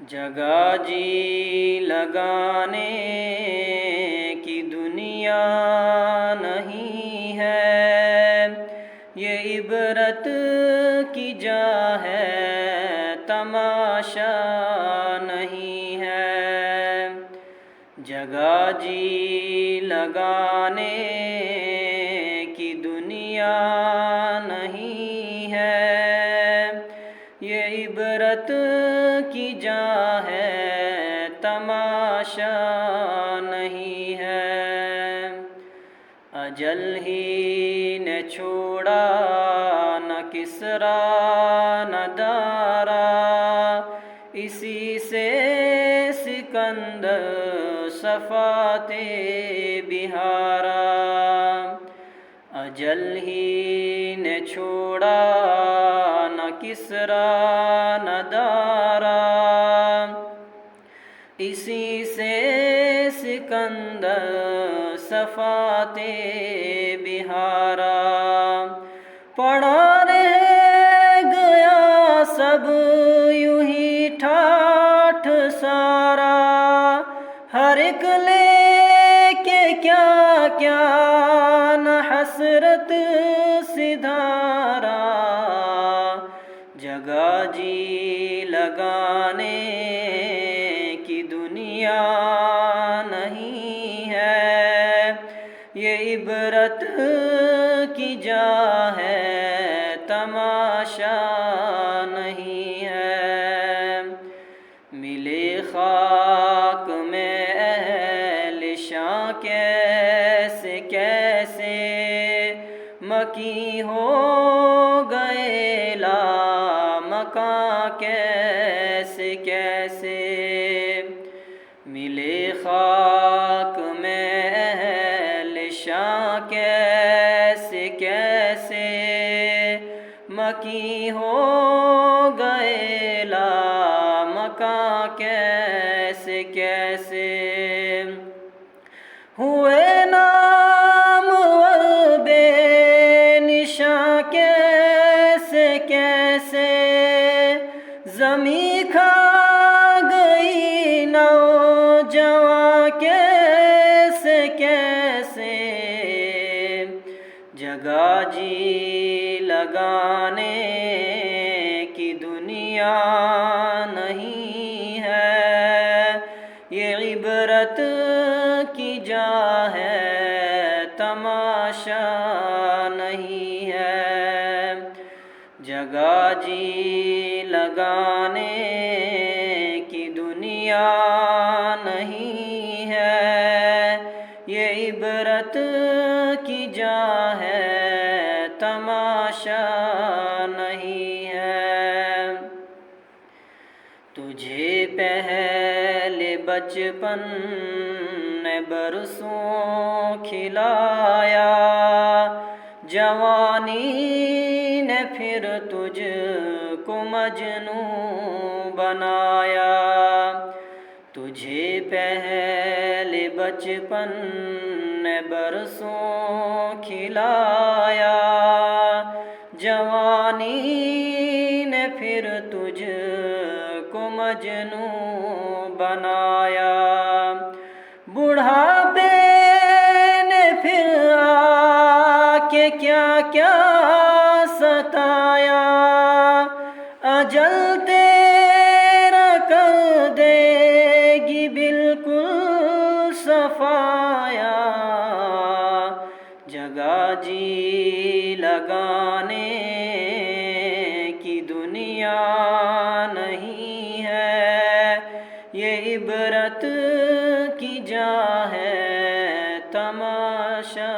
جگہ جی لگانے کی دنیا نہیں ہے، یہ عبرت کی جا ہے، تماشا نہیں ہے۔ جگہ جی لگانے کی دنیا نہیں ہے، یہ عبرت کی جا ہے، تماشا نہیں ہے۔ اجل ہی نے چھوڑا نہ کسریٰ نہ دارا، اسی سے سکندر صفات بہارا۔ اجل ہی نے چھوڑا نہ کسریٰ نہ دارا، اسی سے سکندر صفات بہارا۔ پڑا رہ گیا سب یوں ہی ٹھاٹھ سارا، ہر ایک لے کے کیا کیا نہ حسرت سدھارا۔ جگہ جی لگانے کی دنیا نہیں ہے، یہ عبرت کی جا ہے، تماشا نہیں ہے۔ ملے خاک میں اہل شاں کیسے کیسے، مکی ہو گئے لامکاں کیسے کیسے۔ ملے خاک میں اہل شاں کیسے کیسے، مکی ہو گئے لامکاں کیسے کیسے۔ ہوئے نامور بے نشاں کیسے کیسے، زمیں کھا گئی نوجواں کیسے کیسے۔ جگہ جی لگانے کی دنیا نہیں ہے، یہ عبرت کی جا ہے، تماشا نہیں ہے۔ جگہ جی لگانے کی دنیا نہیں ہے، یہ عبرت کی جا ہے، تماشا نہیں ہے۔ تجھے پہلے بچپن نے برسوں کھلایا، جوانی نے پھر تجھ کو مجنوں بنایا۔ تجھے پہلے بچپن نے برسوں کھلایا، جوانی نے پھر تجھ کو مجنوں بنایا۔ بڑھاپے نے پھر آ کے کیا کیا ستایا، اجل تیرا کر دے گی بالکل صفایا۔ جگہ جی لگانے کی دنیا نہیں ہے، یہ عبرت کی جا ہے، تماشا